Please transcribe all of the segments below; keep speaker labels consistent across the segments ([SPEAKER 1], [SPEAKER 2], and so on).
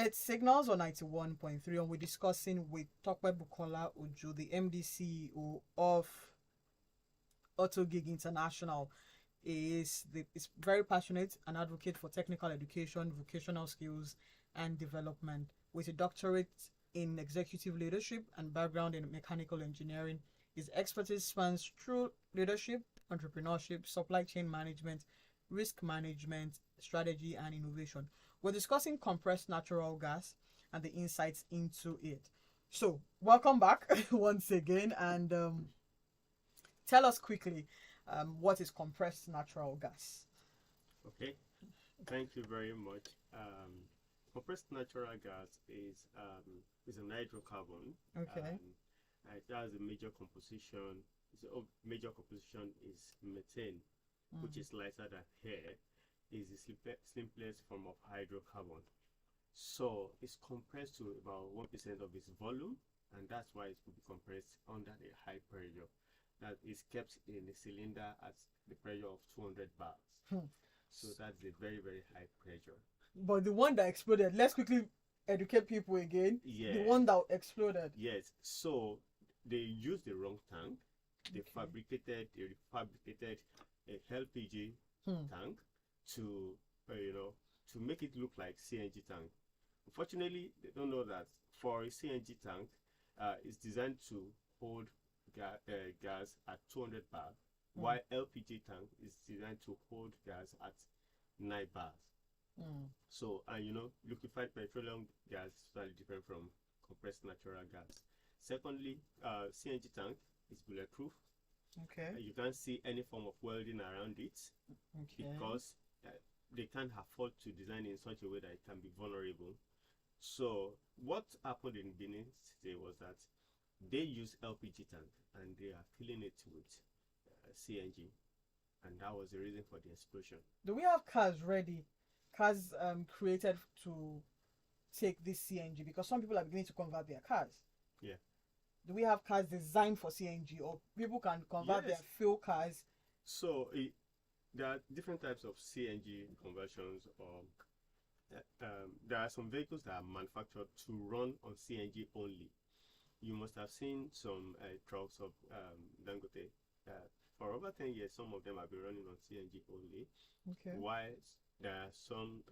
[SPEAKER 1] It's Signals on 91.3, and we're discussing with Tope Bukola Ojo, the MD CEO of Autogig International. Is very passionate and advocate for technical education, vocational skills, and development. With a doctorate in executive leadership and background in mechanical engineering, his expertise spans through leadership, entrepreneurship, supply chain management, risk management, strategy, and innovation. We're discussing compressed natural gas and the insights into it. So, welcome back once again, and tell us quickly what is compressed natural gas.
[SPEAKER 2] Okay, thank you very much. Compressed natural gas is an hydrocarbon.
[SPEAKER 1] Okay.
[SPEAKER 2] It has a major composition. Major composition is methane, which is lighter than air. Is the simplest form of hydrocarbon. So it's compressed to about 1% of its volume, and that's why it could be compressed under a high pressure. That is kept in a cylinder at the pressure of 200 bars. So that's a very, very high pressure.
[SPEAKER 1] But the one that exploded, let's quickly educate people again.
[SPEAKER 2] Yeah.
[SPEAKER 1] The one that exploded.
[SPEAKER 2] Yes. So they used the wrong tank. They fabricated a LPG tank to to make it look like CNG tank. Unfortunately, they don't know that for a CNG tank, it's designed to hold gas at 200 bars, while LPG tank is designed to hold gas at 9 bars. So, liquefied petroleum gas is totally different from compressed natural gas. Secondly, CNG tank is bulletproof.
[SPEAKER 1] Okay.
[SPEAKER 2] You can't see any form of welding around it because they can't afford to design it in such a way that it can be vulnerable. So what happened in Benin City was that they use LPG tank and they are filling it with CNG, and that was the reason for the explosion.
[SPEAKER 1] Do we have cars ready? Cars created to take this CNG, because some people are beginning to convert their cars.
[SPEAKER 2] Yeah.
[SPEAKER 1] Do we have cars designed for CNG, or people can convert their fuel cars?
[SPEAKER 2] So there are different types of CNG conversions. There are some vehicles that are manufactured to run on CNG only. You must have seen some trucks of Dangote. For over 10 years, some of them have been running on CNG only.
[SPEAKER 1] Okay.
[SPEAKER 2] While there are some,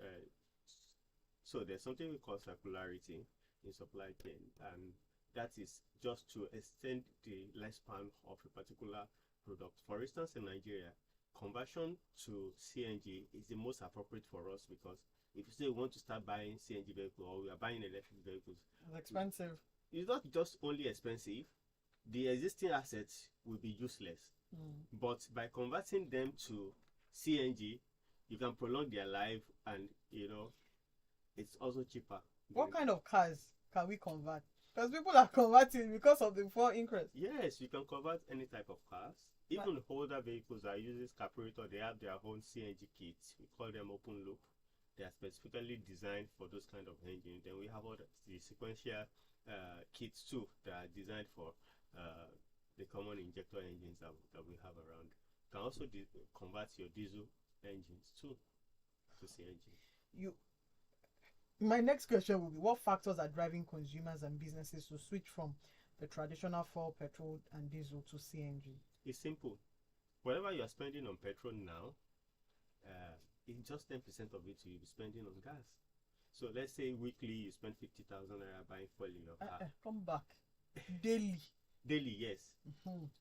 [SPEAKER 2] so there's something we call circularity in supply chain, and that is just to extend the lifespan of a particular product. For instance, in Nigeria, conversion to CNG is the most appropriate for us, because if you say we want to start buying CNG vehicles, or we are buying electric vehicles,
[SPEAKER 1] it's expensive.
[SPEAKER 2] It's not just only expensive, the existing assets will be useless. But by converting them to CNG, you can prolong their life, and it's also cheaper.
[SPEAKER 1] What kind of cars can we convert? Because people are converting because of the fuel increase.
[SPEAKER 2] Yes, you can convert any type of cars. Even older vehicles that uses carburetor, they have their own CNG kits. We call them open loop. They are specifically designed for those kind of engines. Then we have all the sequential kits too that are designed for the common injector engines that we have around. You can also convert your diesel engines too to CNG.
[SPEAKER 1] My next question will be, what factors are driving consumers and businesses to switch from the traditional fuel, petrol and diesel to CNG?
[SPEAKER 2] It's simple. Whatever you are spending on petrol now, in just 10% of it you'll be spending on gas. So let's say weekly you spend 50,000 naira buying fuel in your car.
[SPEAKER 1] Come back. Daily.
[SPEAKER 2] Daily, yes.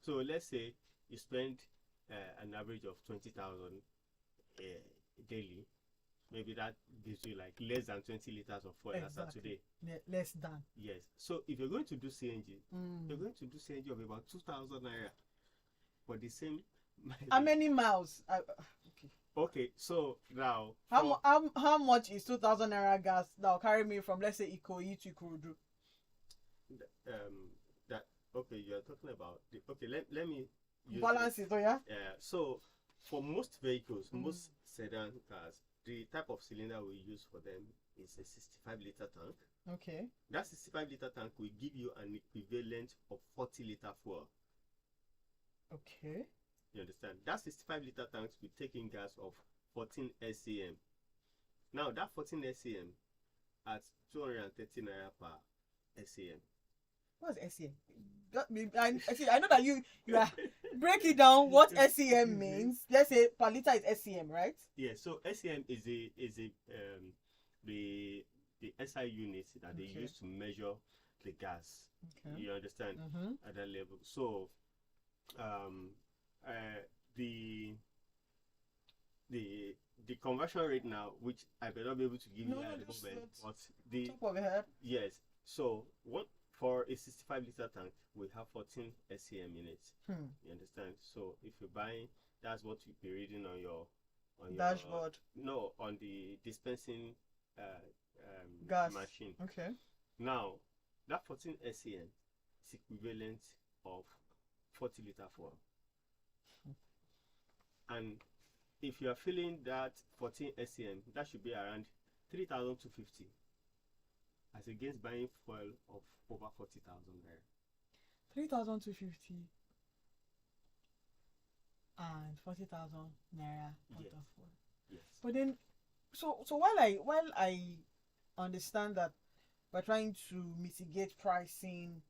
[SPEAKER 2] So let's say you spend an average of 20,000 daily. Maybe that gives you like less than 20 liters of fuel as of today.
[SPEAKER 1] Less than.
[SPEAKER 2] Yes. So if you're going to do CNG, you're going to do CNG of about 2,000 naira for the same.
[SPEAKER 1] How many miles?
[SPEAKER 2] Okay, so now
[SPEAKER 1] how much is 2,000 naira gas that will carry me from, let's say, Ikoyi to Ikorodu?
[SPEAKER 2] Okay, you are talking about let me
[SPEAKER 1] balance it.
[SPEAKER 2] So for most vehicles, most sedan cars, the type of cylinder we use for them is a 65-liter tank.
[SPEAKER 1] Okay.
[SPEAKER 2] That 65-liter tank will give you an equivalent of 40-liter fuel.
[SPEAKER 1] Okay.
[SPEAKER 2] You understand? That 65-liter tank will take in gas of 14 SCM. Now that 14 SCM at 230 naira per SAM.
[SPEAKER 1] What's SEM? I know that you are break it down what SEM means. Let's say per liter is SEM, right?
[SPEAKER 2] Yeah, so SEM is the SI unit that they use to measure the gas.
[SPEAKER 1] Okay.
[SPEAKER 2] You understand? At that level. So the conversion rate now, which I may not be able to give you at the moment, but the
[SPEAKER 1] top of your head.
[SPEAKER 2] Yes. So what for a 65-liter tank, we have 14 SCM in it. You understand? So if you're buying, that's what you'll be reading on your
[SPEAKER 1] dashboard.
[SPEAKER 2] No, on the dispensing
[SPEAKER 1] gas
[SPEAKER 2] machine.
[SPEAKER 1] Okay.
[SPEAKER 2] Now that 14 SCM is equivalent of 40-liter fuel. And if you are filling that 14 SCM, that should be around 3,250. As against buying fuel of over 40,000 naira.
[SPEAKER 1] 3,250 and 40,000 naira worth of fuel.
[SPEAKER 2] Yes.
[SPEAKER 1] But then, so while I understand that we're trying to mitigate pricing,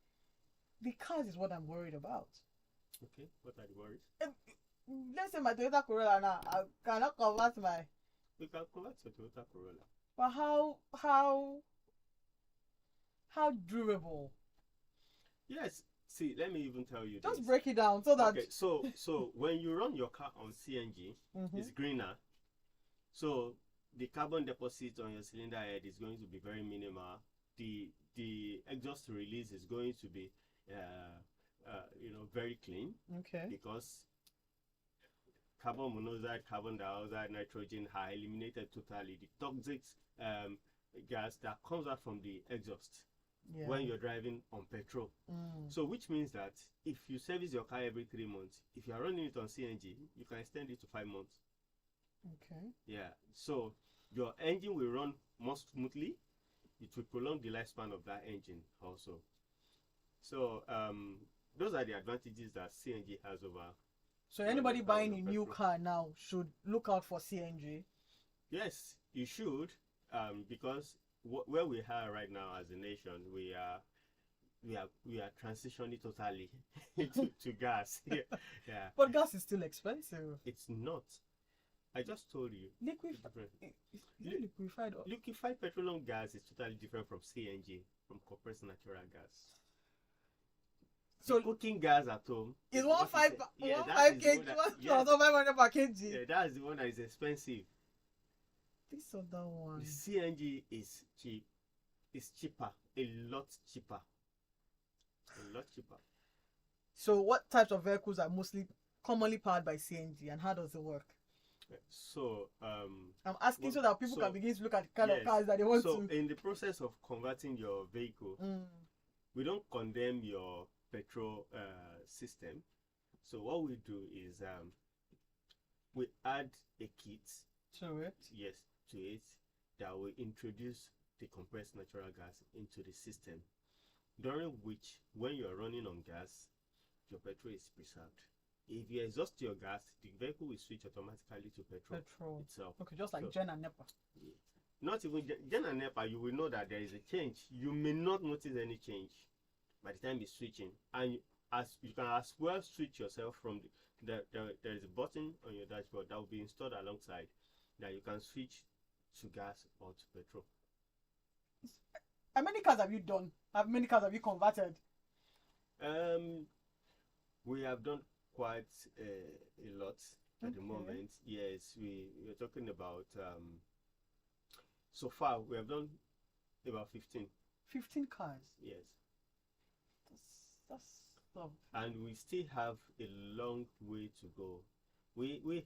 [SPEAKER 1] the cars is what I'm worried about.
[SPEAKER 2] Okay. What are the worries?
[SPEAKER 1] Let's say my Toyota Corolla now, I cannot convert my.
[SPEAKER 2] We can convert your Toyota Corolla.
[SPEAKER 1] But how durable?
[SPEAKER 2] Yes. See, let me even tell you
[SPEAKER 1] Just
[SPEAKER 2] this.
[SPEAKER 1] break it down so that.
[SPEAKER 2] Okay. So when you run your car on CNG, it's greener. So the carbon deposit on your cylinder head is going to be very minimal. The exhaust release is going to be very clean.
[SPEAKER 1] Okay.
[SPEAKER 2] Because carbon monoxide, carbon dioxide, nitrogen are eliminated totally. The toxic gas that comes out from the exhaust when you're driving on petrol. So which means that if you service your car every 3 months, if you are running it on CNG, you can extend it to 5 months.
[SPEAKER 1] Okay.
[SPEAKER 2] Yeah. So your engine will run more smoothly. It will prolong the lifespan of that engine also. So those are the advantages that CNG has over.
[SPEAKER 1] So anybody buying a new car now should look out for CNG? Yes,
[SPEAKER 2] you should, because where we are right now as a nation, we are transitioning totally to gas. Yeah.
[SPEAKER 1] But gas is still expensive.
[SPEAKER 2] It's not. I just told you. Liquefied petroleum gas is totally different from CNG, from compressed natural gas. So cooking gas at home
[SPEAKER 1] is 1,500 per kg.
[SPEAKER 2] Yeah, that's the one that is expensive.
[SPEAKER 1] This other one.
[SPEAKER 2] The CNG is cheap. It's cheaper, a lot cheaper. A lot cheaper.
[SPEAKER 1] So what types of vehicles are commonly powered by CNG, and how does it work?
[SPEAKER 2] So
[SPEAKER 1] I'm asking so that people can begin to look at the kind of cars that they want to.
[SPEAKER 2] So in the process of converting your vehicle, we don't condemn your petrol system. So what we do is we add a kit
[SPEAKER 1] to it.
[SPEAKER 2] Yes, to it, that will introduce the compressed natural gas into the system, during which when you are running on gas, your petrol is preserved. If you exhaust your gas, the vehicle will switch automatically to petrol itself.
[SPEAKER 1] Okay, just like Gen and NEPA.
[SPEAKER 2] Yeah. Not even Gen and NEPA, you will know that there is a change. You may not notice any change by the time you're switching, and you can as well switch yourself from there is a button on your dashboard that will be installed alongside that you can switch to gas or to petrol.
[SPEAKER 1] How many cars have you done? How many cars have you converted?
[SPEAKER 2] We have done quite a lot at the moment. Yes, we're talking about so far we have done about 15 cars. Yes,
[SPEAKER 1] that's tough.
[SPEAKER 2] And we still have a long way to go. We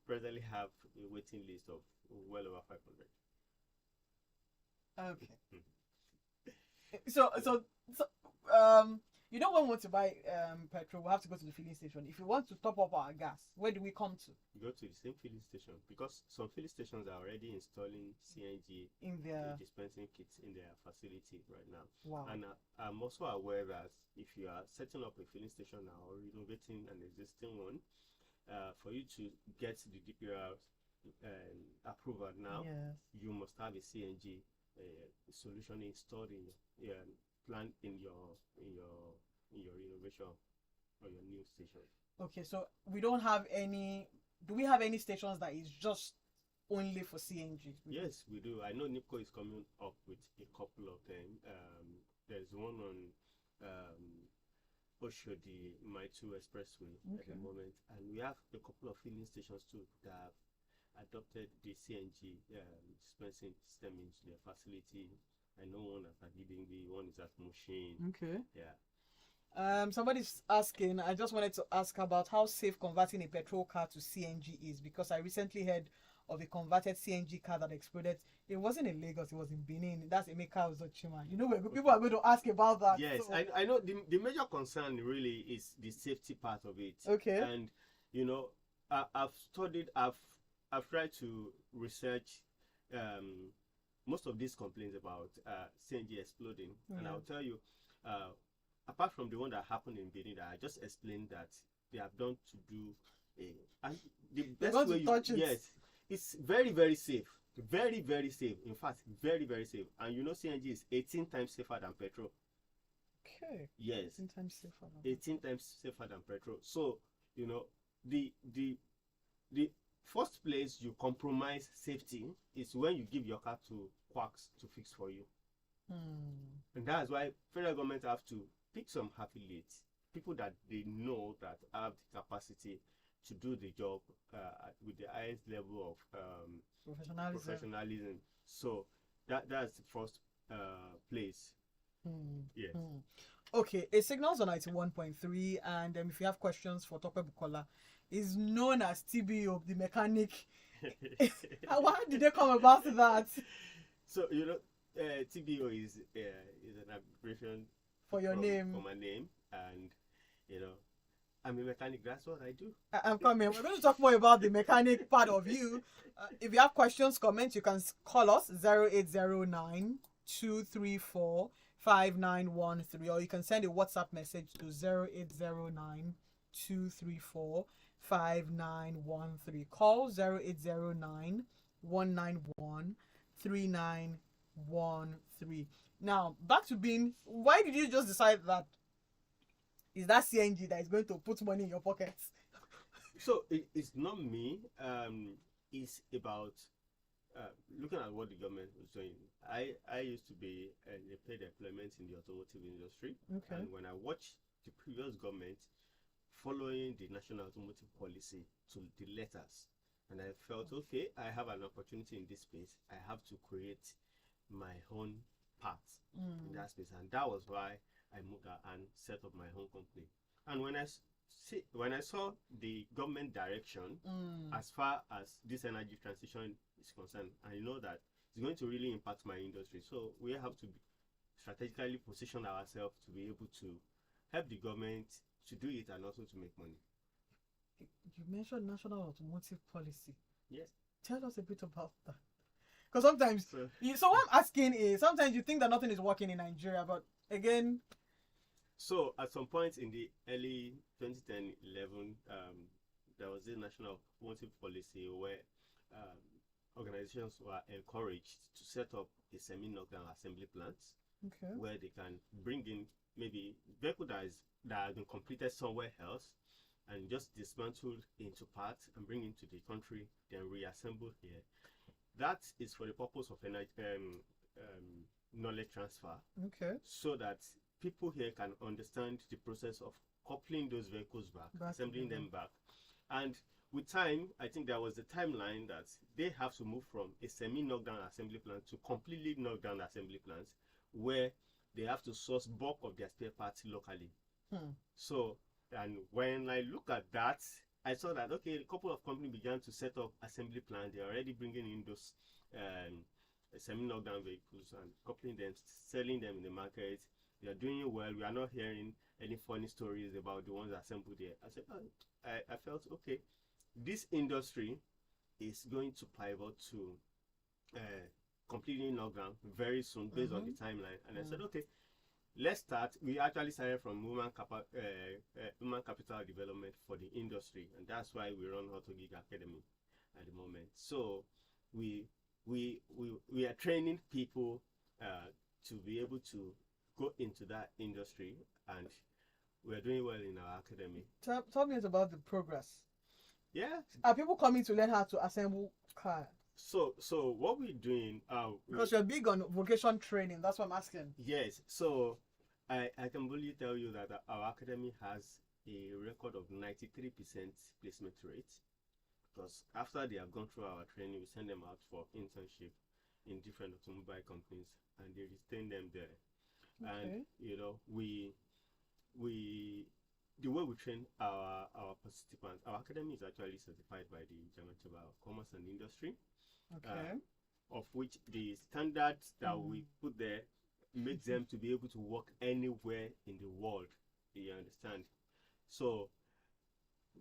[SPEAKER 2] presently have a waiting list of well over 500.
[SPEAKER 1] Okay. So you know, when we want to buy petrol, we have to go to the filling station. If we want to top up our gas, where do we come to?
[SPEAKER 2] We go to the same filling station, because some filling stations are already installing CNG
[SPEAKER 1] in their
[SPEAKER 2] dispensing kits in their facility right now.
[SPEAKER 1] Wow.
[SPEAKER 2] And I'm also aware that if you are setting up a filling station now or renovating an existing one, for you to get the DPR approval now,
[SPEAKER 1] Yes.
[SPEAKER 2] you must have a CNG solution installed in your plant in your innovation or your new station.
[SPEAKER 1] Okay, so we don't have any. Do we have any stations that is just only for CNG?
[SPEAKER 2] Yes, we do. I know NIPCO is coming up with a couple of them. There's one on Oshodi, My 2 Expressway at the moment, and we have a couple of filling stations too that have adopted the CNG dispensing system into their facility. I know one at Adewunmi, one is at Mushin.
[SPEAKER 1] Okay.
[SPEAKER 2] Yeah.
[SPEAKER 1] Somebody's asking. I just wanted to ask about how safe converting a petrol car to CNG is, because I recently heard of a converted CNG car that exploded. It wasn't in Lagos, it was in Benin. That's Emeka Ozochima. You know, people are going to ask about that.
[SPEAKER 2] Yes,
[SPEAKER 1] so.
[SPEAKER 2] I know the major concern really is the safety part of it.
[SPEAKER 1] Okay.
[SPEAKER 2] And you know, I've tried to research most of these complaints about CNG exploding, and I'll tell you, apart from the one that happened in Benin that I just explained that they have done to do and the best way yes, it's very, very safe. Very, very safe. In fact, very, very safe. And you know, CNG is 18 times safer than petrol.
[SPEAKER 1] Okay.
[SPEAKER 2] Yes.
[SPEAKER 1] 18 times safer.
[SPEAKER 2] 18 times safer than petrol. So, you know, the first place you compromise safety is when you give your car to quacks to fix for you. And that's why federal government have to pick some affiliates, people that they know that have the capacity to do the job with the highest level of professionalism. So that's the first place. Yes.
[SPEAKER 1] Okay, it signals on 91.3, and if you have questions for Tope Bukola, is known as TBO, the mechanic. How did they come about that?
[SPEAKER 2] So you know, TBO is an abbreviation
[SPEAKER 1] for your name,
[SPEAKER 2] for my name, and you know, I'm a mechanic. That's what I do.
[SPEAKER 1] I'm coming. We're going to talk more about the mechanic part of you. If you have questions, comments, you can call us 0809 234 5913, or you can send a WhatsApp message to 0809 234 5913. Call 0809 191 3913. Now, back to being, why did you just decide that is that CNG that is going to put money in your pockets?
[SPEAKER 2] So it's not me. It's about looking at what the government was doing. I used to be a paid employment in the automotive industry.
[SPEAKER 1] Okay.
[SPEAKER 2] And when I watched the previous government following the national automotive policy to the letters, and I felt, okay, I have an opportunity in this space. I have to create my own path in that space. And that was why I moved out and set up my own company. And when I saw the government direction as far as this energy transition is concerned, I know that it's going to really impact my industry. So we have to strategically position ourselves to be able to help the government to do it and also to make money.
[SPEAKER 1] You mentioned national automotive policy.
[SPEAKER 2] Yes.
[SPEAKER 1] Tell us a bit about that. Because sometimes, so what I'm asking is, sometimes you think that nothing is working in Nigeria, but again.
[SPEAKER 2] So at some point in the early 2010-11, there was a national automotive policy where organizations were encouraged to set up a semi-knockdown assembly plants, where they can bring in maybe vehicle that has been completed somewhere else and just dismantled into parts and bring into the country, then reassemble here. That is for the purpose of knowledge transfer. So that people here can understand the process of coupling those vehicles back, assembling them back. And with time, I think there was a timeline that they have to move from a semi-knockdown assembly plant to completely knockdown assembly plants, where they have to source bulk of their spare parts locally. So, and when I look at that, I saw that, okay, a couple of companies began to set up assembly plants. They're already bringing in those semi-knockdown vehicles and coupling them, selling them in the market. They are doing it well. We are not hearing any funny stories about the ones assembled there. I said, I felt, okay, this industry is going to pivot to completely knockdown very soon based on the timeline. And I said, okay, let's start. We actually started from human capital development for the industry, and that's why we run Autogig Academy. at the moment. So we are training people to be able to go into that industry, and we are doing well in our academy.
[SPEAKER 1] Tell me about the progress.
[SPEAKER 2] Yeah.
[SPEAKER 1] Are people coming to learn how to assemble cars?
[SPEAKER 2] So what we're doing,
[SPEAKER 1] because you're big on vocation training, that's what I'm asking.
[SPEAKER 2] Yes. So I can boldly tell you that our academy has a record of 93% placement rate, because after they have gone through our training, we send them out for internship in different automobile companies, and they retain them there. Okay. And the way we train our participants, our academy is actually certified by the German Chamber of Commerce and Industry. Okay. Of which the standards that we put there makes them to be able to work anywhere in the world. You understand? So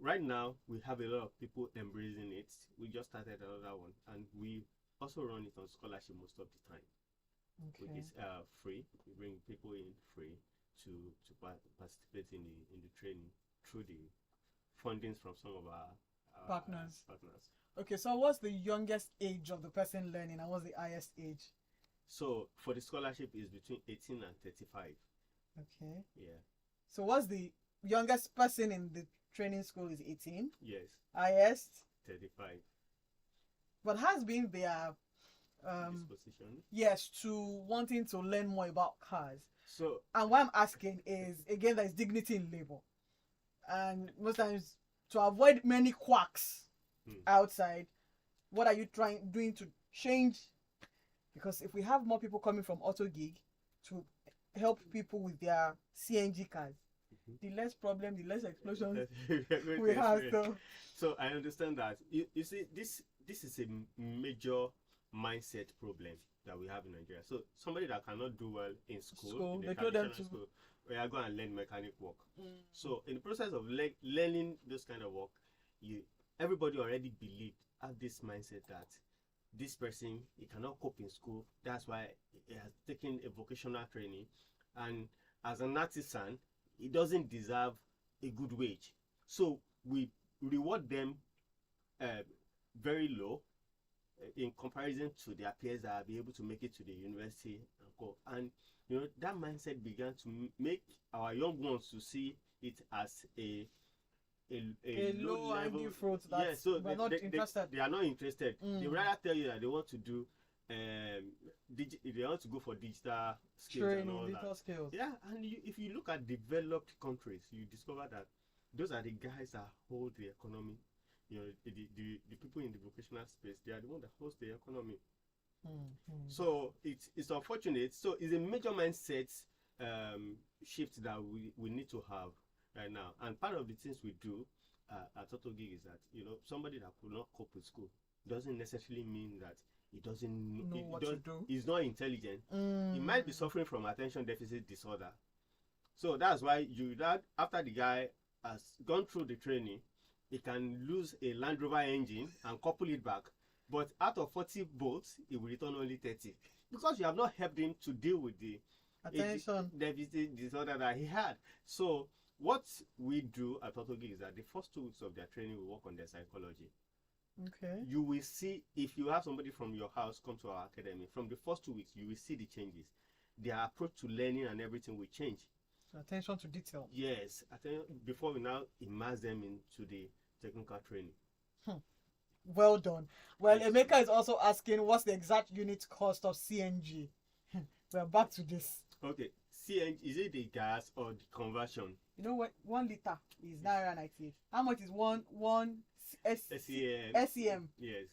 [SPEAKER 2] right now we have a lot of people embracing it. We just started another one, and we also run it on scholarship most of the time. Okay. Which is free. We bring people in free to participate in the training through the fundings from some of our partners.
[SPEAKER 1] Okay, so what's the youngest age of the person learning, and what's the highest age?
[SPEAKER 2] So for the scholarship is between 18 and 35.
[SPEAKER 1] Okay.
[SPEAKER 2] Yeah.
[SPEAKER 1] So what's the youngest person in the training school is 18?
[SPEAKER 2] Yes.
[SPEAKER 1] Highest?
[SPEAKER 2] 35.
[SPEAKER 1] But has been their
[SPEAKER 2] disposition?
[SPEAKER 1] Yes, to wanting to learn more about cars.
[SPEAKER 2] So,
[SPEAKER 1] and what I'm asking is, again, there's dignity in labor, and most times to avoid many quacks outside, what are you doing to change? Because if we have more people coming from Autogig to help people with their CNG cars, the less problem, the less explosions we have.
[SPEAKER 2] So I understand that. You see, this is a major mindset problem that we have in Nigeria. So somebody that cannot do well in school,
[SPEAKER 1] they throw them to
[SPEAKER 2] school, we are going to learn mechanic work. So in the process of learning this kind of work, everybody already have this mindset that this person, he cannot cope in school. That's why he has taken a vocational training, and as an artisan, he doesn't deserve a good wage. So we reward them very low in comparison to their peers that will be able to make it to the university and go. And that mindset began to make our young ones to see it as a
[SPEAKER 1] low hanging fruit.
[SPEAKER 2] Yeah, so
[SPEAKER 1] they're not interested.
[SPEAKER 2] They are not interested. They rather tell you that they want to do they want to go for digital skills
[SPEAKER 1] training,
[SPEAKER 2] and all
[SPEAKER 1] digital
[SPEAKER 2] that.
[SPEAKER 1] Skills.
[SPEAKER 2] Yeah, and if you look at developed countries, you discover that those are the guys that hold the economy. The people in the vocational space, they are the ones that host the economy. So it's unfortunate. So it's a major mindset shift that we need to have right now. And part of the things we do at Autogig is that somebody that could not cope with school doesn't necessarily mean that he doesn't
[SPEAKER 1] know what to do.
[SPEAKER 2] He's not intelligent. He might be suffering from attention deficit disorder. So that's why after the guy has gone through the training, he can lose a Land Rover engine and couple it back, but out of 40 bolts, he will return only 30, because you have not helped him to deal with the
[SPEAKER 1] attention
[SPEAKER 2] deficit disorder that he had. So what we do at Autogig is that the first 2 weeks of their training, we work on their psychology.
[SPEAKER 1] Okay.
[SPEAKER 2] You will see, if you have somebody from your house come to our academy, from the first 2 weeks, you will see the changes. Their approach to learning and everything will change.
[SPEAKER 1] Attention to detail.
[SPEAKER 2] Yes, before we now immerse them into the technical training.
[SPEAKER 1] Well done. Well, Emeka is also asking, what's the exact unit cost of CNG? We're back to this.
[SPEAKER 2] Okay, CNG, is it the gas or the conversion?
[SPEAKER 1] You know what? 1 liter is Naira 98. How much is one SEM?
[SPEAKER 2] Yes.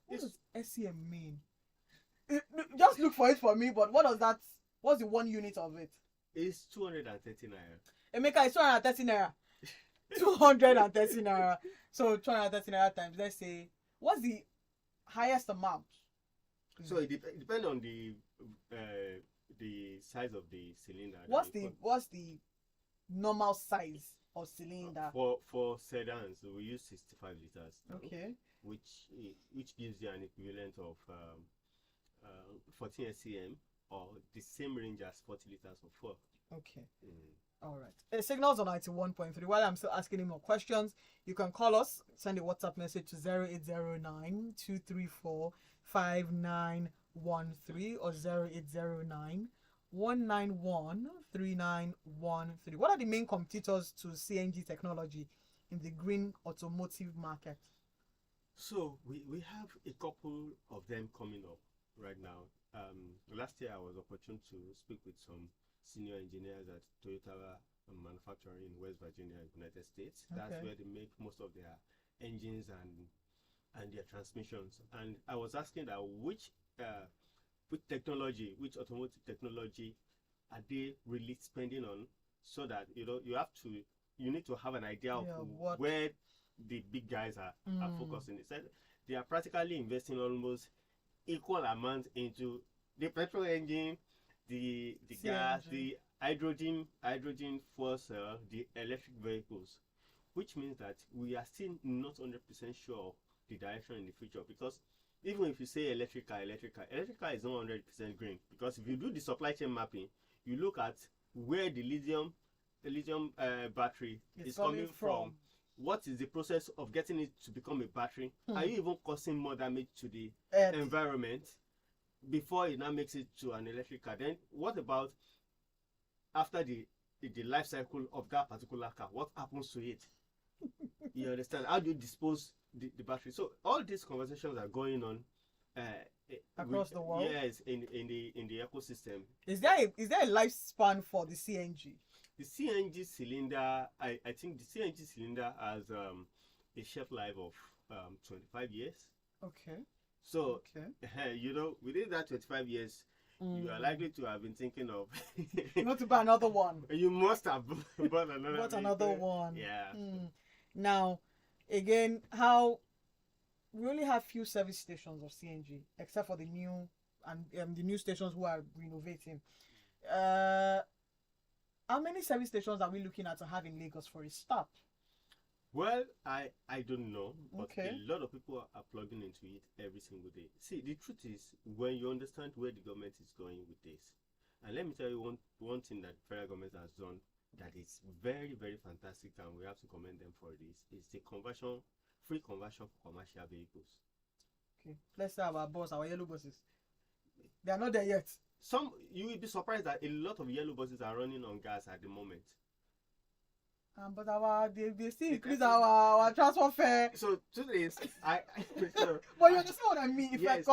[SPEAKER 1] What does SEM mean? Just look for it for me. But what does that? What's the 1 unit of it?
[SPEAKER 2] It's 230 naira.
[SPEAKER 1] Emeka, it's 230 naira. 230 naira. So 230 naira times, let's say, what's the highest amount?
[SPEAKER 2] So it depends on the size of the cylinder.
[SPEAKER 1] What's the normal size of cylinder?
[SPEAKER 2] For sedans, we use 65 liters.
[SPEAKER 1] Okay.
[SPEAKER 2] Which gives you an equivalent of 14 SEM, or the same range as 40 liters of fuel.
[SPEAKER 1] Okay.
[SPEAKER 2] Mm.
[SPEAKER 1] All right. Signals on 91.3. While I'm still asking him more questions, you can call us, send a WhatsApp message to 0809 234 5913 or 0809 191 3913. What are the main competitors to CNG technology in the green automotive market?
[SPEAKER 2] So we have a couple of them coming up right now. Last year I was opportune to speak with some senior engineers at Toyota manufacturer in West Virginia, United States. That's
[SPEAKER 1] Okay.
[SPEAKER 2] where they make most of their engines and their transmissions. And I was asking that which technology, which automotive technology are they really spending on, so that you need to have an idea of where the big guys are focusing. They said they are practically investing almost equal amount into the petrol engine, the gas, the hydrogen fuel cell, the electric vehicles, which means that we are still not 100% sure of the direction in the future, because even if you say electrical is not 100% green, because if you do the supply chain mapping, you look at where the lithium battery is coming from. What is the process of getting it to become a battery? Are you even causing more damage to the environment before it now makes it to an electric car? Then what about after the life cycle of that particular car? What happens to it? You understand? How do you dispose the battery? So all these conversations are going on
[SPEAKER 1] across the world.
[SPEAKER 2] Yes, in the ecosystem.
[SPEAKER 1] Is there a lifespan for the CNG?
[SPEAKER 2] The CNG cylinder, I think the CNG cylinder has a shelf life of 25 years.
[SPEAKER 1] Okay.
[SPEAKER 2] So, within that 25 years, you are likely to have been thinking of
[SPEAKER 1] not to buy another one.
[SPEAKER 2] You must have bought another
[SPEAKER 1] one.
[SPEAKER 2] Yeah.
[SPEAKER 1] Now, again, we only have few service stations of CNG, except for the new the new stations who are renovating. How many service stations are we looking at to have in Lagos for a start?
[SPEAKER 2] Well, I don't know, but
[SPEAKER 1] okay.
[SPEAKER 2] A lot of people are plugging into it every single day. See, the truth is, when you understand where the government is going with this, and let me tell you one thing that the federal government has done that is very, very fantastic, and we have to commend them for this, is the free conversion for commercial vehicles.
[SPEAKER 1] Okay, let's say our yellow buses. They are not there yet.
[SPEAKER 2] You will be surprised that a lot of yellow buses are running on gas at the moment.
[SPEAKER 1] But they still increase our transport fare.
[SPEAKER 2] So today,
[SPEAKER 1] but you understand what I mean? If yes,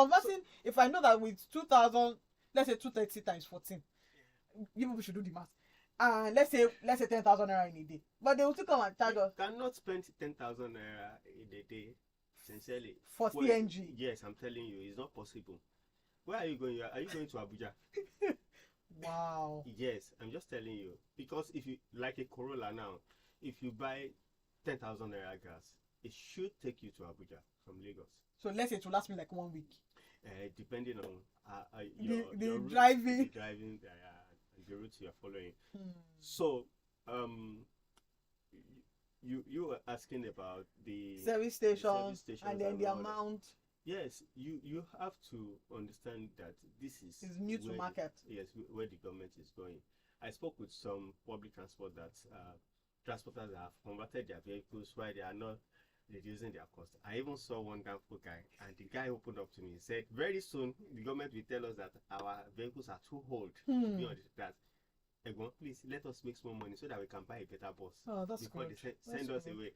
[SPEAKER 1] if I know that with 2,000, let's say 230 times 14, you people should do the math. And let's say 10,000 naira in a day. But they will still come and charge us.
[SPEAKER 2] You cannot spend 10,000 naira in a day, sincerely.
[SPEAKER 1] For CNG.
[SPEAKER 2] Yes, I'm telling you, it's not possible. Where are you going? Are you going to Abuja?
[SPEAKER 1] Wow.
[SPEAKER 2] Yes, I'm just telling you. Because if you, like a Corolla now, if you buy 10,000 naira gas, it should take you to Abuja from Lagos.
[SPEAKER 1] So let's say it will last me like 1 week.
[SPEAKER 2] Depending on
[SPEAKER 1] the driving.
[SPEAKER 2] The route you're following. So, you were asking about the
[SPEAKER 1] service stations and then the amount.
[SPEAKER 2] Yes, you have to understand that this is
[SPEAKER 1] new to market.
[SPEAKER 2] Yes, where the government is going. I spoke with some public transport transporters that have converted their vehicles while they are not reducing their cost. I even saw one downfall guy, and the guy opened up to me and said, very soon the government will tell us that our vehicles are too old to be on the grass. Please let us make small money so that we can buy a better bus.
[SPEAKER 1] Oh, that's
[SPEAKER 2] before
[SPEAKER 1] good.
[SPEAKER 2] They send us away.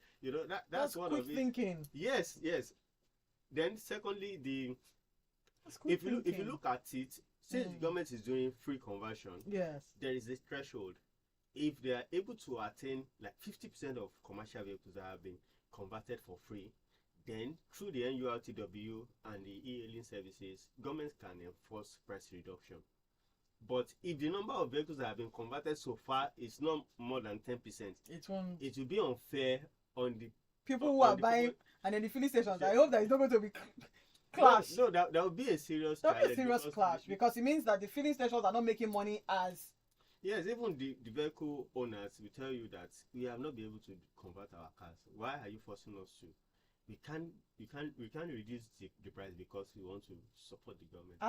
[SPEAKER 2] That's one
[SPEAKER 1] quick
[SPEAKER 2] of it.
[SPEAKER 1] Thinking.
[SPEAKER 2] Yes. Then secondly, if you look at it, since the government is doing free conversion,
[SPEAKER 1] yes,
[SPEAKER 2] there is a threshold. If they are able to attain like 50% of commercial vehicles that have been converted for free, then through the NURTW and the e-hailing services, governments can enforce price reduction. But if the number of vehicles that have been converted so far is not more than 10%, it will be unfair on the
[SPEAKER 1] people who are buying, and then the filling stations. I hope that it's not going to be clash.
[SPEAKER 2] No, that will be a serious
[SPEAKER 1] clash. That will be a serious clash because it means that the filling stations are not making money as.
[SPEAKER 2] Yes, even the vehicle owners will tell you that we have not been able to convert our cars. Why are you forcing us to? We can't reduce the price because we want to support the government.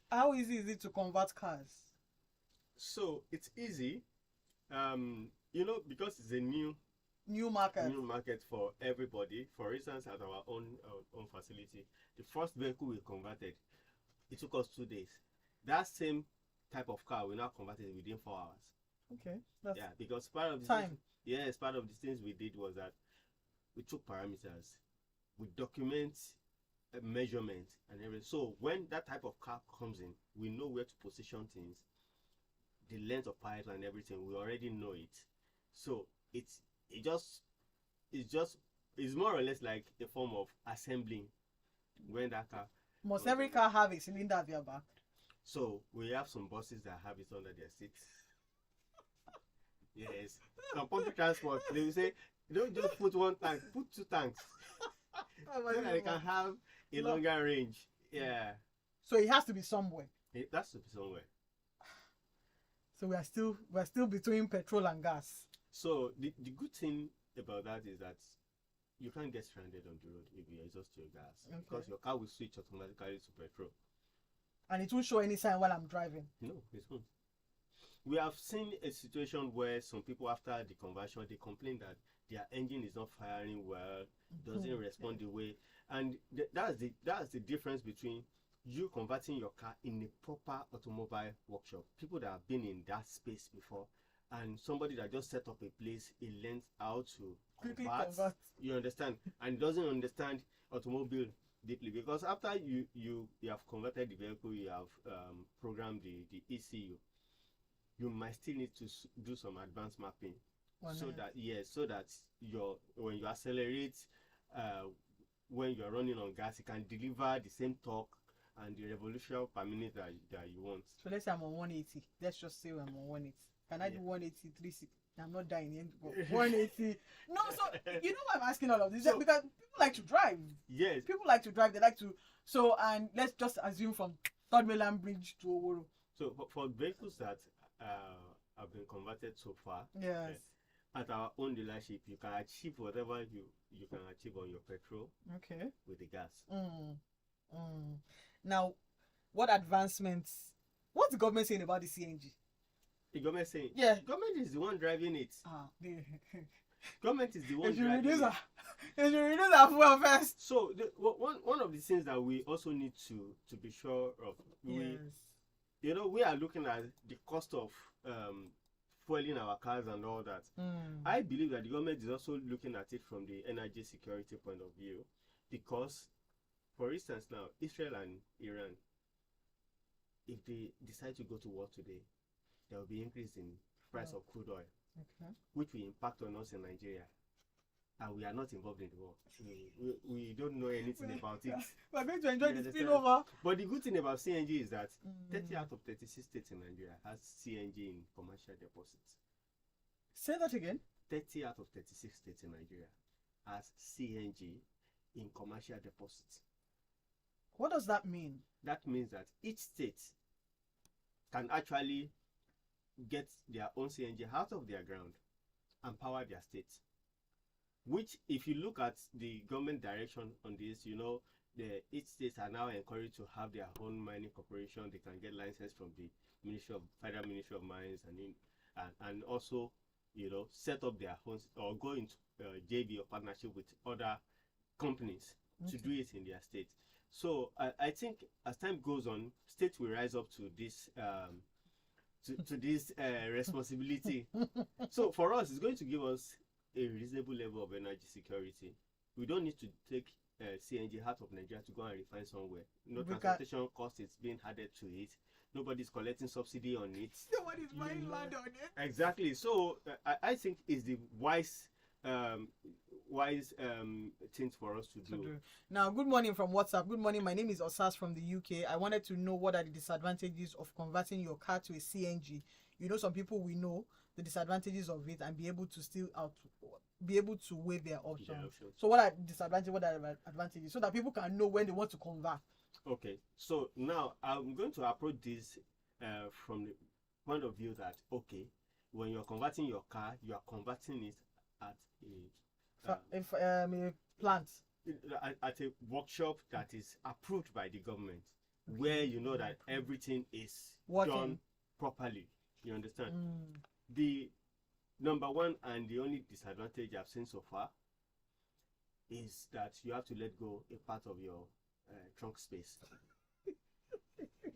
[SPEAKER 1] How easy is it to convert cars?
[SPEAKER 2] So it's easy, because it's a
[SPEAKER 1] New market.
[SPEAKER 2] new market for everybody. For instance, at our own facility, the first vehicle we converted, it took us 2 days. That same type of car we now converted within 4 hours.
[SPEAKER 1] Okay. That's
[SPEAKER 2] Yeah, because part of the
[SPEAKER 1] time.
[SPEAKER 2] yes, part of the things we did was that we took parameters, we document measurements and everything. So when that type of car comes in, we know where to position things, the length of pipe and everything. We already know it. So it's more or less like a form of assembling when that car.
[SPEAKER 1] Must every car have a cylinder at their back?
[SPEAKER 2] So we have some buses that have it under their seats. Yes. Some public transport, they will say, don't just put one tank, put 2 tanks. So that they can have a longer range. Yeah.
[SPEAKER 1] So it has to be somewhere.
[SPEAKER 2] It has to be somewhere.
[SPEAKER 1] So we are still between petrol and gas.
[SPEAKER 2] So the good thing about that is that you can't get stranded on the road if you exhaust your gas.
[SPEAKER 1] Okay.
[SPEAKER 2] Because your car will switch automatically to petrol.
[SPEAKER 1] And it won't show any sign while I'm driving.
[SPEAKER 2] No, it won't. We have seen a situation where some people, after the conversion, they complain that their engine is not firing well, doesn't respond the way, and that's the difference between you converting your car in a proper automobile workshop, people that have been in that space before, and somebody that just set up a place, he learns how to convert. You understand, and doesn't understand automobile deeply, because after you have converted the vehicle, you have programmed the ECU, you might still need to do some advanced mapping. So that when you accelerate, when you're running on gas, it can deliver the same torque and the revolution per minute that you want.
[SPEAKER 1] So let's say I'm on 180. Let's just say I'm on 180. Can I do 180, 360? I'm not dying in 180. No, so you know why I'm asking all of this? Because people like to drive.
[SPEAKER 2] Yes.
[SPEAKER 1] People like to drive. They like to. So, and let's just assume from Third Mainland Bridge to Oworo.
[SPEAKER 2] So for vehicles that have been converted so far,
[SPEAKER 1] yes.
[SPEAKER 2] At our own dealership, you can achieve whatever you can achieve on your petrol.
[SPEAKER 1] Okay.
[SPEAKER 2] With the gas.
[SPEAKER 1] Now, what advancements? What's the government saying about the CNG?
[SPEAKER 2] The government saying?
[SPEAKER 1] Yeah.
[SPEAKER 2] Government is the one driving it. Government is the one
[SPEAKER 1] They should
[SPEAKER 2] driving it.
[SPEAKER 1] They should reduce our fuel first.
[SPEAKER 2] So one of the things that we also need to be sure of, we are looking at the cost of fueling our cars and all that. I believe that the government is also looking at it from the energy security point of view, because, for instance, now Israel and Iran, if they decide to go to war today, there will be increase in price of crude oil, which will impact on us in Nigeria, and we are not involved in the war. We don't know anything about it.
[SPEAKER 1] We're going to enjoy the spillover.
[SPEAKER 2] But the good thing about CNG is that 30 out of 36 states in Nigeria has CNG in commercial deposits.
[SPEAKER 1] Say that again.
[SPEAKER 2] 30 out of 36 states in Nigeria has CNG in commercial deposits.
[SPEAKER 1] What does that mean?
[SPEAKER 2] That means that each state can actually get their own CNG out of their ground and power their states. Which, if you look at the government direction on this, each states are now encouraged to have their own mining corporation. They can get license from the Federal Ministry of Mines, and also, set up their own or go into JV or partnership with other companies to do it in their state. So I think as time goes on, states will rise up to this to this responsibility. So for us, it's going to give us a reasonable level of energy security. We don't need to take CNG out of Nigeria to go and refine somewhere. Transportation cost is being added to it. Nobody's collecting subsidy on it.
[SPEAKER 1] Nobody's buying land on it.
[SPEAKER 2] Exactly. So I think it's the wise things for us to do.
[SPEAKER 1] Now, good morning from WhatsApp. Good morning. My name is Osas from the UK. I wanted to know what are the disadvantages of converting your car to a CNG. Some people we know the disadvantages of it and be able to weigh their options. So what are disadvantages, what are advantages, so that people can know when they want to convert? Okay, so now I'm going to approach this from the point of view that, when you're converting your car, you are converting it at a plant,
[SPEAKER 2] at a workshop that is approved by the government, where you know that everything is done properly. You understand? The number one and the only disadvantage I've seen so far is that you have to let go a part of your trunk space.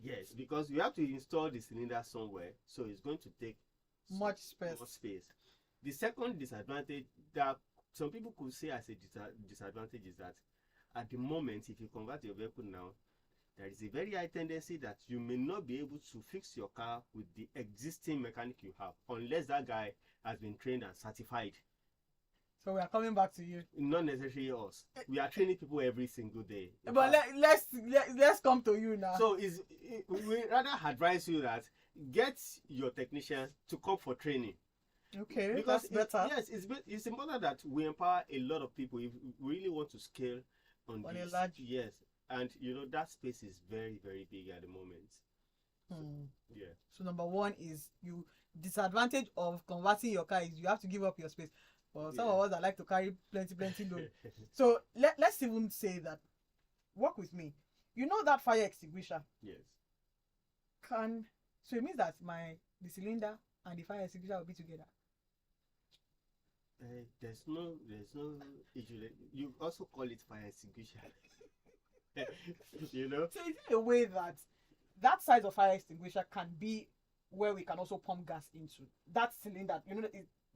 [SPEAKER 2] Yes, because you have to install the cylinder somewhere, so it's going to take
[SPEAKER 1] much space.
[SPEAKER 2] The second disadvantage that some people could say as a disadvantage is that at the moment, if you convert your vehicle now, there is a very high tendency that you may not be able to fix your car with the existing mechanic you have, unless that guy has been trained and certified.
[SPEAKER 1] So we are coming back to you.
[SPEAKER 2] Not necessarily us. We are training people every single day.
[SPEAKER 1] But let's come to you now.
[SPEAKER 2] So we rather advise you that get your technician to come for training.
[SPEAKER 1] Okay,
[SPEAKER 2] because
[SPEAKER 1] that's better.
[SPEAKER 2] Yes, it's important that we empower a lot of people if we really want to scale on this.
[SPEAKER 1] A large.
[SPEAKER 2] Yes, and that space is very, very big at the moment. Yeah.
[SPEAKER 1] So number one is you disadvantage of converting your car is you have to give up your space. For some of us that like to carry plenty load. So let's even say that. Work with me. You know that fire extinguisher?
[SPEAKER 2] Yes.
[SPEAKER 1] So it means that the cylinder and the fire extinguisher will be together.
[SPEAKER 2] There's no issue. You also call it fire extinguisher.
[SPEAKER 1] So is it a way that size of fire extinguisher can be where we can also pump gas into that cylinder?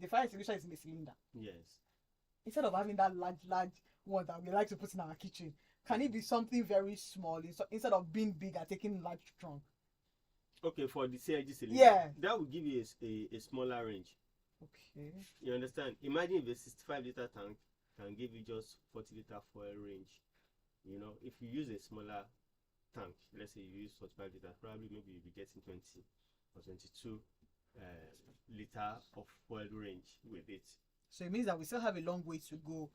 [SPEAKER 1] The fire extinguisher is in the cylinder.
[SPEAKER 2] Yes.
[SPEAKER 1] Instead of having that large one that we like to put in our kitchen, can it be something very small instead of being big and taking large trunk?
[SPEAKER 2] Okay, for the CNG cylinder,
[SPEAKER 1] yeah,
[SPEAKER 2] that will give you a smaller range.
[SPEAKER 1] Okay.
[SPEAKER 2] You understand? Imagine if a 65-liter tank can give you just 40-liter fuel range. If you use a smaller tank, let's say you use 45 liters, probably maybe you'll be getting 20 or 22 liter of fuel range with it.
[SPEAKER 1] So it means that we still have a long way to go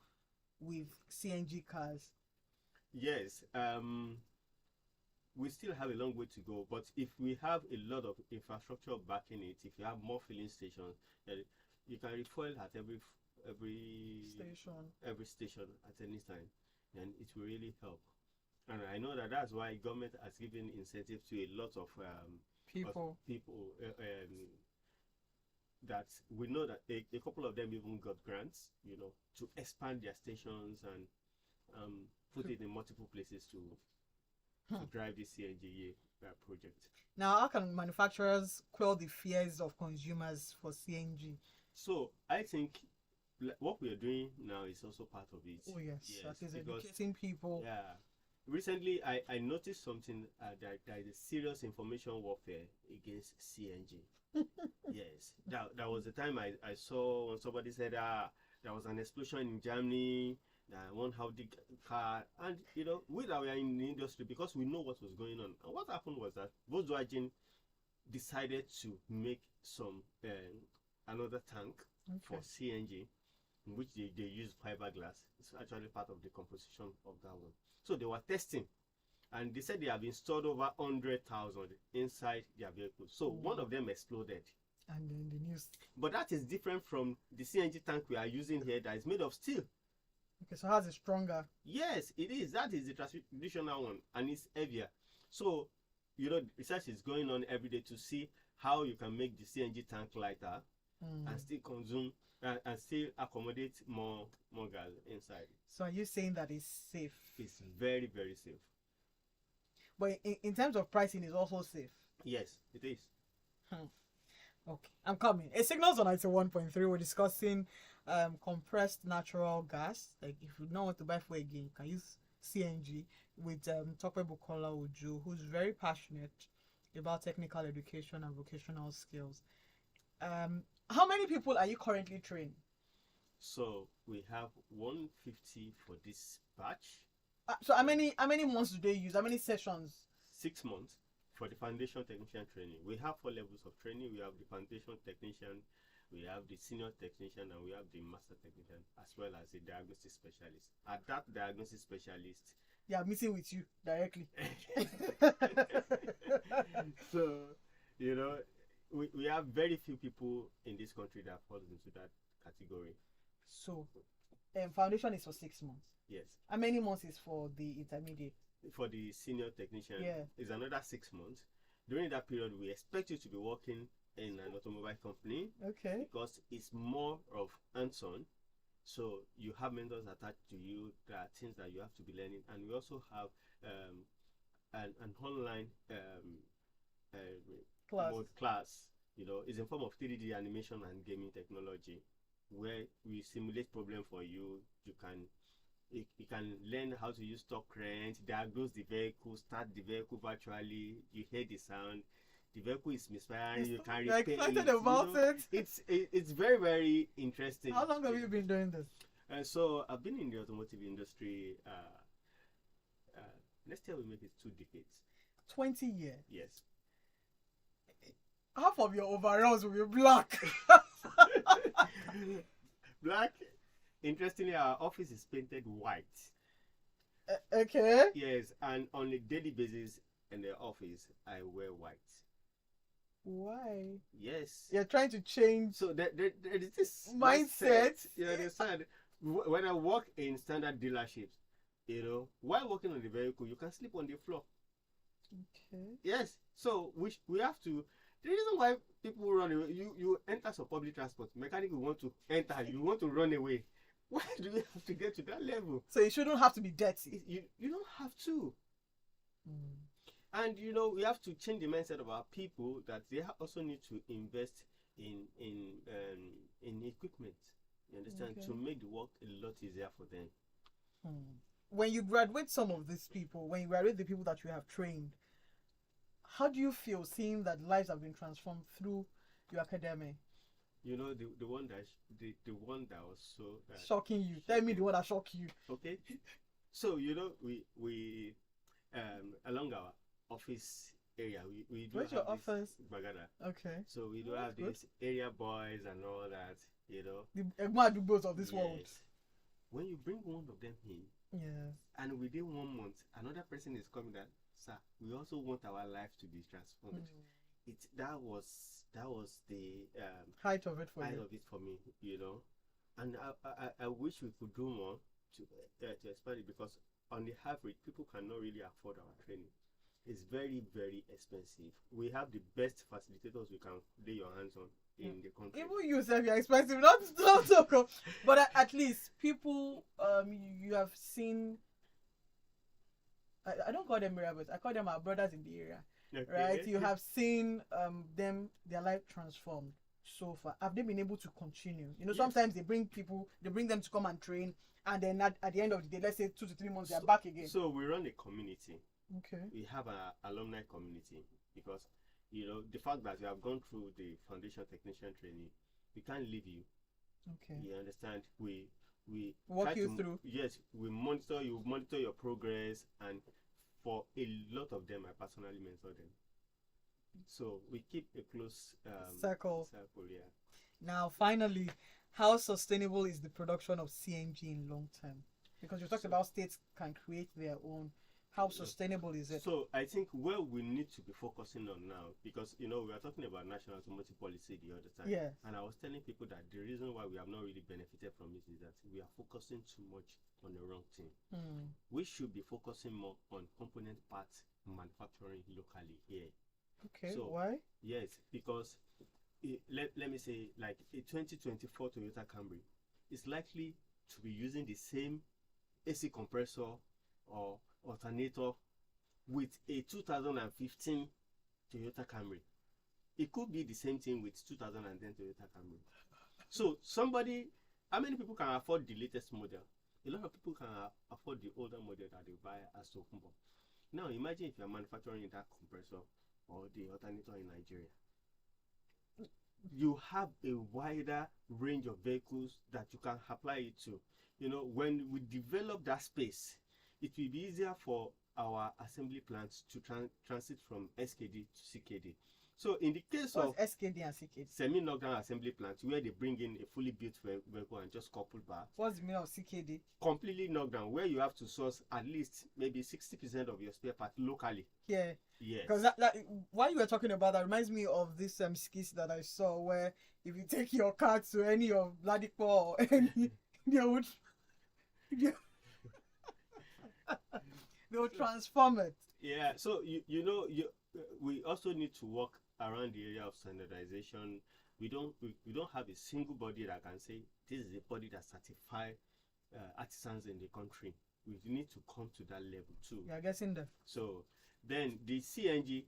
[SPEAKER 1] with CNG cars.
[SPEAKER 2] Yes, we still have a long way to go, but if we have a lot of infrastructure backing it, if you have more filling stations, you can refuel at every station at any time, and it will really help. And I know that's why government has given incentive to a lot of people that we know that a couple of them even got grants, to expand their stations and put it in multiple places to drive the CNG project.
[SPEAKER 1] Now, how can manufacturers quell the fears of consumers for CNG?
[SPEAKER 2] So I think what we are doing now is also part of it.
[SPEAKER 1] Oh yes, that is educating people.
[SPEAKER 2] Yeah. Recently, I noticed something that there is a serious information warfare against CNG. Yes, that was the time I saw when somebody said there was an explosion in Germany, one Autogig car, and we that we are in the industry, because we know what was going on. And what happened was that Volkswagen decided to make another tank for CNG, in which they use fiberglass. It's actually part of the composition of that one. So they were testing, and they said they have installed over 100,000 inside their vehicles. So one of them exploded.
[SPEAKER 1] And then the news.
[SPEAKER 2] But that is different from the CNG tank we are using here that is made of steel.
[SPEAKER 1] Okay, so how's it stronger?
[SPEAKER 2] Yes, it is. That is the traditional one, and it's heavier. So, research is going on every day to see how you can make the CNG tank lighter and still consume and still accommodate more gas inside.
[SPEAKER 1] So are you saying that it's safe?
[SPEAKER 2] It's very, very safe.
[SPEAKER 1] But in terms of pricing, it's also safe?
[SPEAKER 2] Yes, it is.
[SPEAKER 1] Okay, I'm coming. It signals on 91.3. We're discussing compressed natural gas. Like, if you don't want to buy fuel again, you can use CNG with Tope Bukola Ojo, who's very passionate about technical education and vocational skills. How many people are you currently training?
[SPEAKER 2] So we have 150 for this batch.
[SPEAKER 1] So how many months do they use? How many sessions?
[SPEAKER 2] 6 months for the foundation technician training. We have 4 levels of training. We have the foundation technician, we have the senior technician, and we have the master technician, as well as the diagnostic specialist. At that diagnostic specialist,
[SPEAKER 1] they are meeting with you directly.
[SPEAKER 2] So, we have very few people in this country that fall into that category.
[SPEAKER 1] So, foundation is for 6 months.
[SPEAKER 2] Yes.
[SPEAKER 1] How many months is for the intermediate?
[SPEAKER 2] For the senior technician, is another 6 months. during that period, we expect you to be working in an automobile company
[SPEAKER 1] Okay.
[SPEAKER 2] because it's more of hands-on. So you have mentors attached to you. There are things that you have to be learning, and we also have an online class. You know, it's in form of 3D animation and gaming technology, where we simulate problem for you. You can learn how to use torque wrench, diagnose the vehicle, start the vehicle virtually. You hear the sound. The vehicle is misfiring. You can repair it.
[SPEAKER 1] Excited about it.
[SPEAKER 2] It's very, very interesting.
[SPEAKER 1] How long have you been doing this?
[SPEAKER 2] So I've been in the automotive industry. Next year we make it 2 decades.
[SPEAKER 1] 20 years.
[SPEAKER 2] Yes.
[SPEAKER 1] Half of your overalls will be black.
[SPEAKER 2] Black. Interestingly, our office is painted white.
[SPEAKER 1] Okay.
[SPEAKER 2] Yes, and on a daily basis in the office, I wear white.
[SPEAKER 1] Why?
[SPEAKER 2] Yes.
[SPEAKER 1] You're trying to change.
[SPEAKER 2] So there is this
[SPEAKER 1] mindset.
[SPEAKER 2] You understand? When I work in standard dealerships, you know, while working on the vehicle, you can sleep on the floor.
[SPEAKER 1] Okay.
[SPEAKER 2] Yes. So we have to. The reason why people run away, you enter some public transport, mechanic will want to enter, you want to run away. Why do we have to get to that level?
[SPEAKER 1] So it shouldn't have to be dirty.
[SPEAKER 2] You don't have to. And you know, we have to change the mindset of our people that they also need to invest in equipment. You understand?
[SPEAKER 1] Okay.
[SPEAKER 2] To make the work a lot easier for them.
[SPEAKER 1] When you graduate some of these people, when you graduate the people that you have trained, how do you feel seeing that lives have been transformed through your academy?
[SPEAKER 2] You know, the one that was so
[SPEAKER 1] shocking you. Tell me the one that shocked you.
[SPEAKER 2] Okay. So you know, we along our office area, we do.
[SPEAKER 1] Where's your office?
[SPEAKER 2] Bagada.
[SPEAKER 1] Okay.
[SPEAKER 2] So we do have these area boys and all that. You know,
[SPEAKER 1] the Egmadubos of this world.
[SPEAKER 2] When you bring one of them in,
[SPEAKER 1] yes,
[SPEAKER 2] and within 1 month, another person is coming that, sir, we also want our life to be transformed. That was the
[SPEAKER 1] height of it for
[SPEAKER 2] me, you know. And I wish we could do more to expand it, because on the average, people cannot really afford our training. It's very, very expensive. We have the best facilitators we can lay your hands on in the country.
[SPEAKER 1] Even you say you're expensive, not so. But at least people, you have seen. I don't call them miracles. I call them our brothers in the area. Okay. Right? You have seen their life transformed so far. Have they been able to continue? You know, sometimes they bring them to come and train, and then at the end of the day, let's say 2 to 3 months, they're back again.
[SPEAKER 2] So we run a community.
[SPEAKER 1] Okay.
[SPEAKER 2] We have an alumni community, because, you know, the fact that you have gone through the foundation technician training, we can't leave you.
[SPEAKER 1] Okay.
[SPEAKER 2] You understand? We
[SPEAKER 1] walk you through.
[SPEAKER 2] Yes, we monitor your progress, and for a lot of them, I personally mentor them. So we keep a close circle. Yeah.
[SPEAKER 1] Now, finally, how sustainable is the production of CNG in long term? Because you talked about states can create their own. How sustainable is it?
[SPEAKER 2] So I think where we need to be focusing on now, because, you know, we are talking about national automotive policy the other time.
[SPEAKER 1] Yeah.
[SPEAKER 2] And I was telling people that the reason why we have not really benefited from it is that we are focusing too much on the wrong thing. We should be focusing more on component parts manufacturing locally here.
[SPEAKER 1] Okay.
[SPEAKER 2] So,
[SPEAKER 1] why?
[SPEAKER 2] Yes, because let me say, like a 2024 Toyota Camry is likely to be using the same AC compressor or alternator with a 2015 Toyota Camry. It could be the same thing with 2010 Toyota Camry. So how many people can afford the latest model? A lot of people can afford the older model that they buy as Tokumbo. Now imagine if you are manufacturing that compressor or the alternator in Nigeria. You have a wider range of vehicles that you can apply it to. You know, when we develop that space, it will be easier for our assembly plants to transit from SKD to CKD. So in the case of
[SPEAKER 1] SKD and CKD?
[SPEAKER 2] Semi-knockdown assembly plants, where they bring in a fully built vehicle and just couple back.
[SPEAKER 1] What's the meaning of CKD?
[SPEAKER 2] Completely knockdown, where you have to source at least maybe 60% of your spare part locally.
[SPEAKER 1] Yeah.
[SPEAKER 2] Yes.
[SPEAKER 1] Because while you were talking about that, reminds me of this skit that I saw, where if you take your car to any of Ladipo or any, they would transform it.
[SPEAKER 2] Yeah. So you know, we also need to work around the area of standardization. We don't have a single body that can say this is a body that certify artisans in the country. We need to come to that level too.
[SPEAKER 1] Yeah, guessing there.
[SPEAKER 2] So then the CNG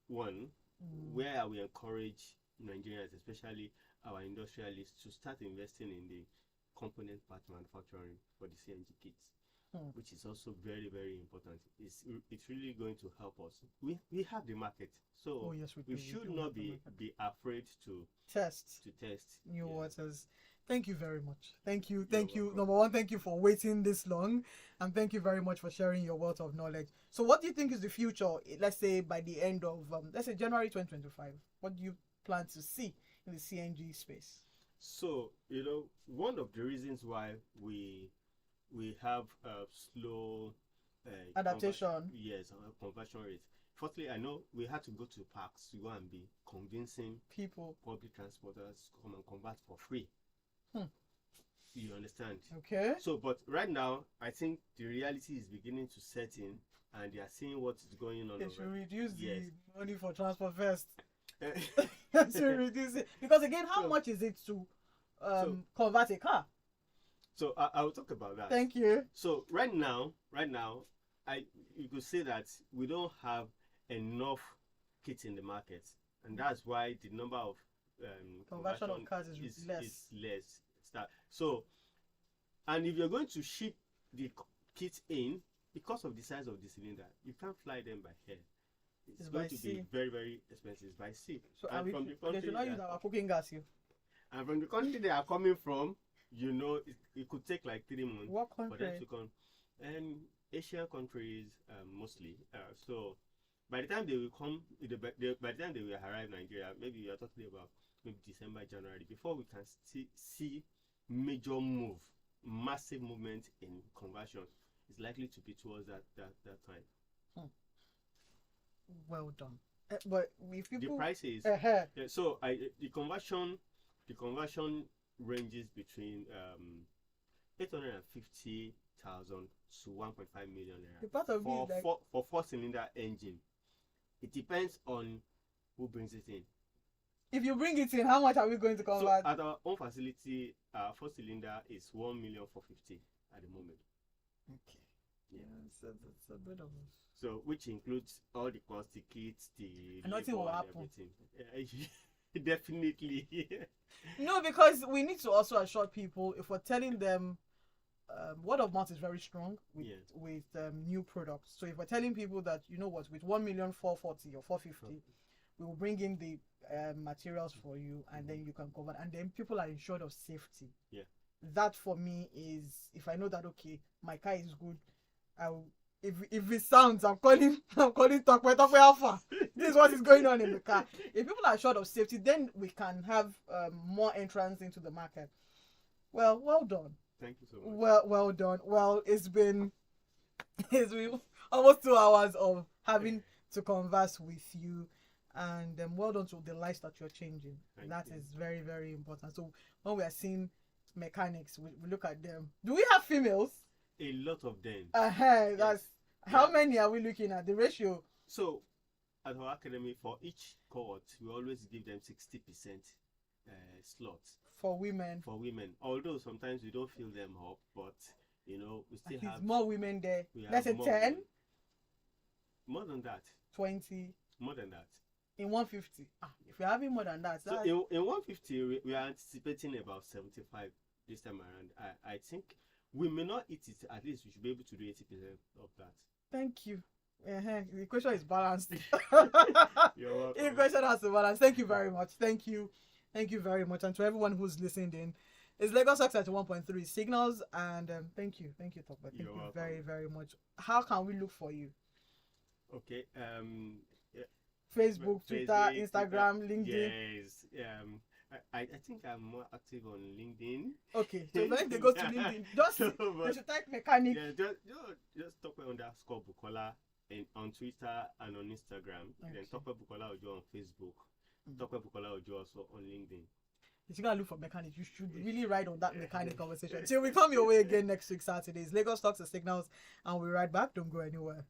[SPEAKER 2] one, where we encourage Nigerians, especially our industrialists, to start investing in the component part manufacturing for the CNG kits, which is also very, very important. It's really going to help us. We have the market, so
[SPEAKER 1] yes,
[SPEAKER 2] we should not be afraid to
[SPEAKER 1] test new waters. Thank you very much. Thank you. Number one, thank you for waiting this long, and thank you very much for sharing your wealth of knowledge. So what do you think is the future, let's say by the end of let's say January 2025? What do you plan to see in the CNG space?
[SPEAKER 2] So, one of the reasons why we have a slow
[SPEAKER 1] adaptation,
[SPEAKER 2] conversion rate. Firstly, I know we had to go to parks to go and be convincing
[SPEAKER 1] people,
[SPEAKER 2] public transporters, to come and convert for free. You understand?
[SPEAKER 1] Okay.
[SPEAKER 2] So, but right now, I think the reality is beginning to set in, and they are seeing what is going on.
[SPEAKER 1] They should reduce the
[SPEAKER 2] Yes.
[SPEAKER 1] money for transport first. To reduce it, because again, how much is it to convert a car?
[SPEAKER 2] So I will talk about that.
[SPEAKER 1] Thank you.
[SPEAKER 2] So right now, you could say that we don't have enough kits in the market, and that's why the number of
[SPEAKER 1] conversion of cars is
[SPEAKER 2] less. So, and if you're going to ship the kits in, because of the size of the cylinder, you can't fly them by air. It's going to be very, very expensive by sea.
[SPEAKER 1] So they should not use our cooking gas here.
[SPEAKER 2] And from the country they are coming from, it could take like 3 months
[SPEAKER 1] What country?
[SPEAKER 2] for them to come. And Asian countries mostly. So by the time they will come, by the time they will arrive in Nigeria, maybe you are talking about maybe December, January, before we can see major massive movement in conversion. It's likely to be towards that time.
[SPEAKER 1] Well done. But if people,
[SPEAKER 2] the prices, so the conversion ranges between 850,000 to 1.5 million naira for 4-cylinder engine. It depends on who brings it in.
[SPEAKER 1] If you bring it in, how much are we going to convert?
[SPEAKER 2] So at our own facility, 4-cylinder is 1,450,000 at the moment.
[SPEAKER 1] Okay. Yeah, it's a bit of a...
[SPEAKER 2] So, which includes all the cost, the kits,
[SPEAKER 1] and nothing will happen.
[SPEAKER 2] Definitely.
[SPEAKER 1] No, because we need to also assure people, if we're telling them, word of mouth is very strong with new products. So if we're telling people that, you know what, with 1,440,000 or 450, we will bring in the materials for you, and then you can cover, and then people are ensured of safety.
[SPEAKER 2] Yeah.
[SPEAKER 1] That for me is, if I know that, okay, my car is good, if it sounds, I'm calling Tope Alpha. This is what is going on in the car. If people are assured of safety, then we can have more entrance into the market. Well done.
[SPEAKER 2] Thank you so much.
[SPEAKER 1] Well done. Well, it's been almost 2 hours of having to converse with you, and well done to the lives that you're changing. That is very, very important. So when we are seeing mechanics, we look at them. Do we have females?
[SPEAKER 2] A lot of them.
[SPEAKER 1] That's how many are we looking at? The ratio.
[SPEAKER 2] So at our academy, for each cohort, we always give them 60% slots
[SPEAKER 1] for women.
[SPEAKER 2] Although sometimes we don't fill them up, but we still have
[SPEAKER 1] more women there. Let's say 10.
[SPEAKER 2] Women. More than that.
[SPEAKER 1] 20.
[SPEAKER 2] More than that.
[SPEAKER 1] In 150. If you're having more than that,
[SPEAKER 2] so in 150, we are anticipating about 75 this time around. I think we may not eat it. At least we should be able to do 80% of that.
[SPEAKER 1] Thank you. The equation is balanced.
[SPEAKER 2] You're welcome.
[SPEAKER 1] The equation has to balance. Thank you very much. Thank you very much. And to everyone who's listened in, it's Lagos Success 1.3 Signals. And thank you, Tope. Thank you very, very much. How can we look for you?
[SPEAKER 2] Okay.
[SPEAKER 1] Facebook, Twitter, Instagram, LinkedIn.
[SPEAKER 2] Yes. I think I'm more active on LinkedIn.
[SPEAKER 1] Okay, so when they go to LinkedIn, they should type mechanic.
[SPEAKER 2] Yeah, just Tope _Bukola on Twitter and on Instagram. Okay. Then Tope Bukola Ojo on Facebook. Tope Bukola Ojo also on LinkedIn.
[SPEAKER 1] If you're gonna look for mechanic, you should really ride on that mechanic conversation. Till we come your way again next week Saturdays. Lagos Talks and Signals, and we'll ride back. Don't go anywhere.